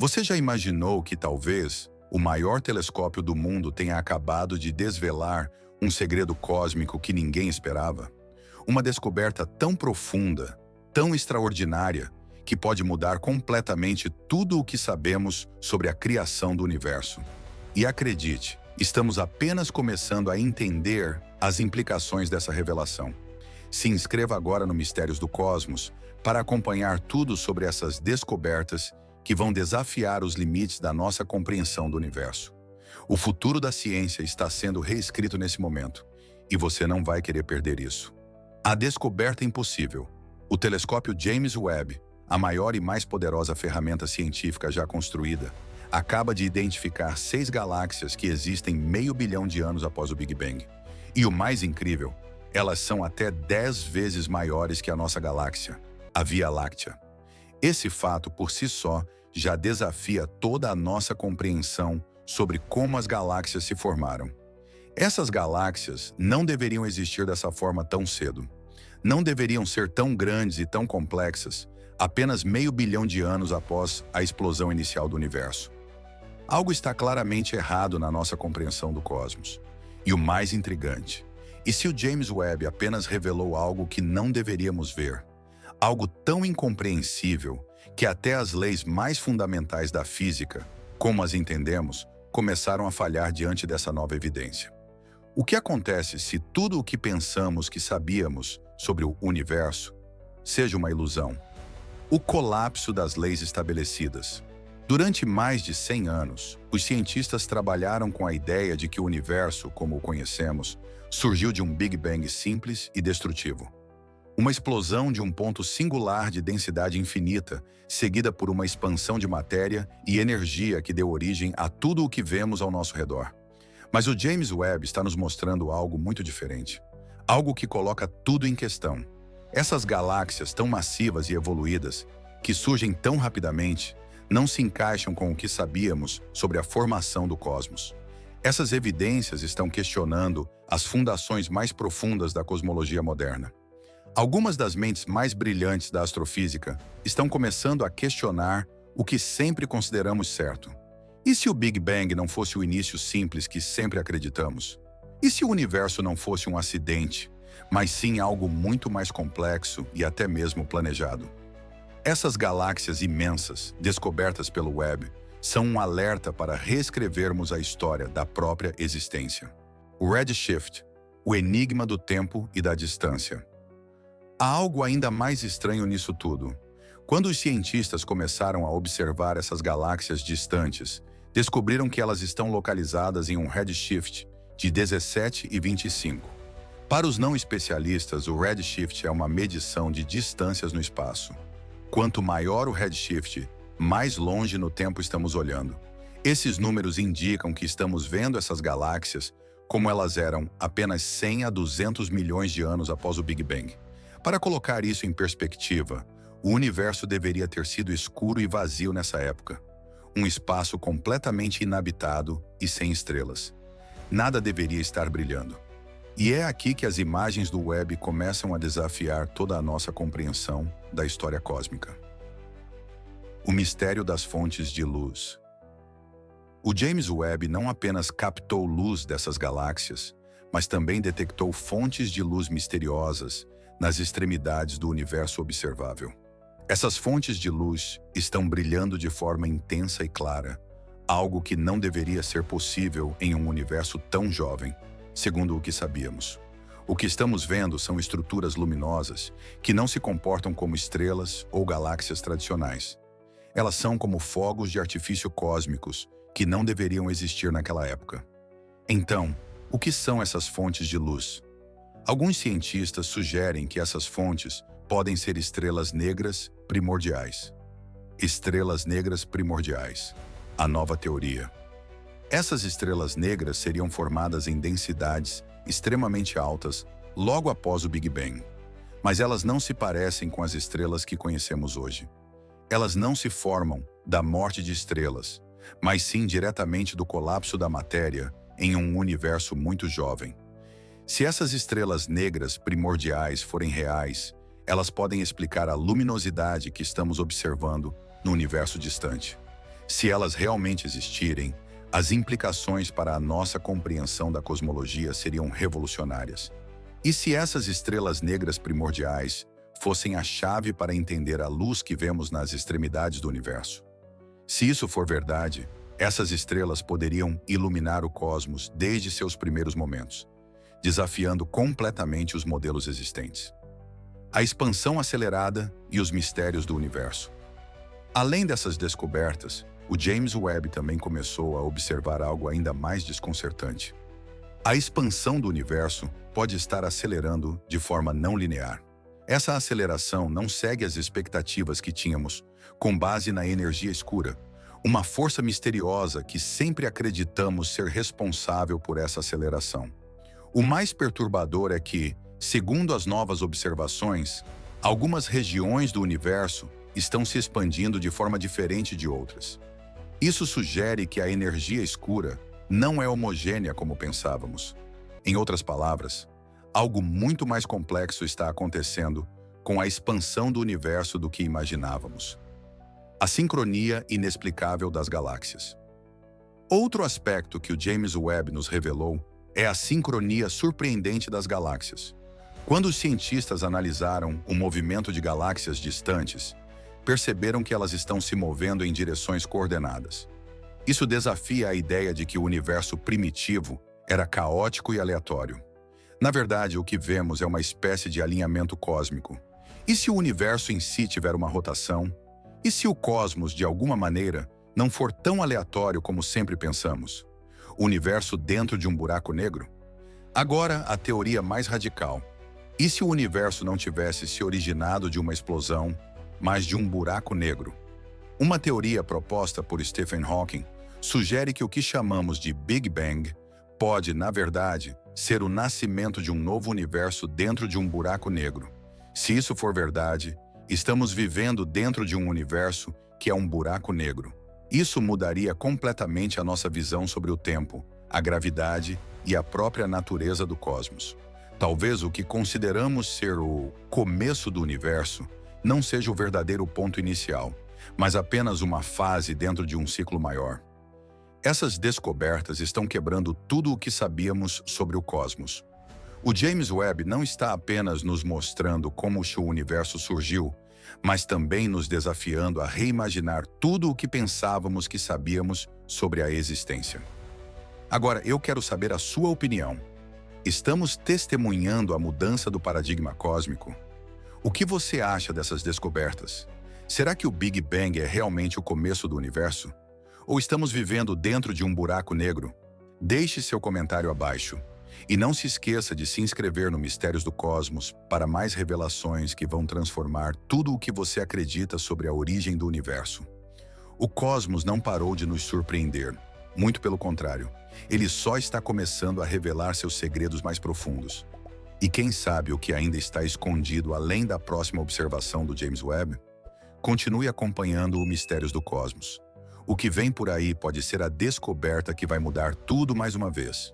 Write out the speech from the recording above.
Você já imaginou que talvez o maior telescópio do mundo tenha acabado de desvelar um segredo cósmico que ninguém esperava? Uma descoberta tão profunda, tão extraordinária, que pode mudar completamente tudo o que sabemos sobre a criação do universo. E acredite, estamos apenas começando a entender as implicações dessa revelação. Se inscreva agora no Mistérios do Cosmos para acompanhar tudo sobre essas descobertas que vão desafiar os limites da nossa compreensão do universo. O futuro da ciência está sendo reescrito nesse momento, e você não vai querer perder isso. A descoberta impossível. O telescópio James Webb, a maior e mais poderosa ferramenta científica já construída, acaba de identificar 6 galáxias que existem meio bilhão de anos após o Big Bang. E o mais incrível, elas são até 10 vezes maiores que a nossa galáxia, a Via Láctea. Esse fato, por si só, já desafia toda a nossa compreensão sobre como as galáxias se formaram. Essas galáxias não deveriam existir dessa forma tão cedo. Não deveriam ser tão grandes e tão complexas, apenas meio bilhão de anos após a explosão inicial do universo. Algo está claramente errado na nossa compreensão do cosmos. E o mais intrigante, e se o James Webb apenas revelou algo que não deveríamos ver? Algo tão incompreensível que até as leis mais fundamentais da física, como as entendemos, começaram a falhar diante dessa nova evidência. O que acontece se tudo o que pensamos que sabíamos sobre o universo seja uma ilusão? O colapso das leis estabelecidas. Durante mais de 100 anos, os cientistas trabalharam com a ideia de que o universo, como o conhecemos, surgiu de um Big Bang simples e destrutivo. Uma explosão de um ponto singular de densidade infinita, seguida por uma expansão de matéria e energia que deu origem a tudo o que vemos ao nosso redor. Mas o James Webb está nos mostrando algo muito diferente. Algo que coloca tudo em questão. Essas galáxias tão massivas e evoluídas, que surgem tão rapidamente, não se encaixam com o que sabíamos sobre a formação do cosmos. Essas evidências estão questionando as fundações mais profundas da cosmologia moderna. Algumas das mentes mais brilhantes da astrofísica estão começando a questionar o que sempre consideramos certo. E se o Big Bang não fosse o início simples que sempre acreditamos? E se o universo não fosse um acidente, mas sim algo muito mais complexo e até mesmo planejado? Essas galáxias imensas, descobertas pelo Webb, são um alerta para reescrevermos a história da própria existência. O Redshift, o enigma do tempo e da distância. Há algo ainda mais estranho nisso tudo. Quando os cientistas começaram a observar essas galáxias distantes, descobriram que elas estão localizadas em um redshift de 17 e 25. Para os não especialistas, o redshift é uma medição de distâncias no espaço. Quanto maior o redshift, mais longe no tempo estamos olhando. Esses números indicam que estamos vendo essas galáxias como elas eram apenas 100 a 200 milhões de anos após o Big Bang. Para colocar isso em perspectiva, o universo deveria ter sido escuro e vazio nessa época. Um espaço completamente inabitado e sem estrelas. Nada deveria estar brilhando. E é aqui que as imagens do Webb começam a desafiar toda a nossa compreensão da história cósmica. O mistério das fontes de luz. O James Webb não apenas captou luz dessas galáxias, mas também detectou fontes de luz misteriosas nas extremidades do universo observável. Essas fontes de luz estão brilhando de forma intensa e clara, algo que não deveria ser possível em um universo tão jovem, segundo o que sabíamos. O que estamos vendo são estruturas luminosas que não se comportam como estrelas ou galáxias tradicionais. Elas são como fogos de artifício cósmicos que não deveriam existir naquela época. Então, o que são essas fontes de luz? Alguns cientistas sugerem que essas fontes podem ser estrelas negras primordiais. Estrelas negras primordiais. A nova teoria. Essas estrelas negras seriam formadas em densidades extremamente altas logo após o Big Bang. Mas elas não se parecem com as estrelas que conhecemos hoje. Elas não se formam da morte de estrelas, mas sim diretamente do colapso da matéria em um universo muito jovem. Se essas estrelas negras primordiais forem reais, elas podem explicar a luminosidade que estamos observando no universo distante. Se elas realmente existirem, as implicações para a nossa compreensão da cosmologia seriam revolucionárias. E se essas estrelas negras primordiais fossem a chave para entender a luz que vemos nas extremidades do universo? Se isso for verdade, essas estrelas poderiam iluminar o cosmos desde seus primeiros momentos, desafiando completamente os modelos existentes. A expansão acelerada e os mistérios do universo. Além dessas descobertas, o James Webb também começou a observar algo ainda mais desconcertante. A expansão do universo pode estar acelerando de forma não linear. Essa aceleração não segue as expectativas que tínhamos, com base na energia escura, uma força misteriosa que sempre acreditamos ser responsável por essa aceleração. O mais perturbador é que, segundo as novas observações, algumas regiões do universo estão se expandindo de forma diferente de outras. Isso sugere que a energia escura não é homogênea como pensávamos. Em outras palavras, algo muito mais complexo está acontecendo com a expansão do universo do que imaginávamos. A sincronia inexplicável das galáxias. Outro aspecto que o James Webb nos revelou é a sincronia surpreendente das galáxias. Quando os cientistas analisaram o movimento de galáxias distantes, perceberam que elas estão se movendo em direções coordenadas. Isso desafia a ideia de que o universo primitivo era caótico e aleatório. Na verdade, o que vemos é uma espécie de alinhamento cósmico. E se o universo em si tiver uma rotação? E se o cosmos, de alguma maneira, não for tão aleatório como sempre pensamos? O universo dentro de um buraco negro? Agora, a teoria mais radical. E se o universo não tivesse se originado de uma explosão, mas de um buraco negro? Uma teoria proposta por Stephen Hawking sugere que o que chamamos de Big Bang pode, na verdade, ser o nascimento de um novo universo dentro de um buraco negro. Se isso for verdade, estamos vivendo dentro de um universo que é um buraco negro. Isso mudaria completamente a nossa visão sobre o tempo, a gravidade e a própria natureza do cosmos. Talvez o que consideramos ser o começo do universo não seja o verdadeiro ponto inicial, mas apenas uma fase dentro de um ciclo maior. Essas descobertas estão quebrando tudo o que sabíamos sobre o cosmos. O James Webb não está apenas nos mostrando como o universo surgiu, mas também nos desafiando a reimaginar tudo o que pensávamos que sabíamos sobre a existência. Agora, eu quero saber a sua opinião. Estamos testemunhando a mudança do paradigma cósmico? O que você acha dessas descobertas? Será que o Big Bang é realmente o começo do universo? Ou estamos vivendo dentro de um buraco negro? Deixe seu comentário abaixo. E não se esqueça de se inscrever no Mistérios do Cosmos para mais revelações que vão transformar tudo o que você acredita sobre a origem do universo. O cosmos não parou de nos surpreender. Muito pelo contrário, ele só está começando a revelar seus segredos mais profundos. E quem sabe o que ainda está escondido além da próxima observação do James Webb? Continue acompanhando o Mistérios do Cosmos. O que vem por aí pode ser a descoberta que vai mudar tudo mais uma vez.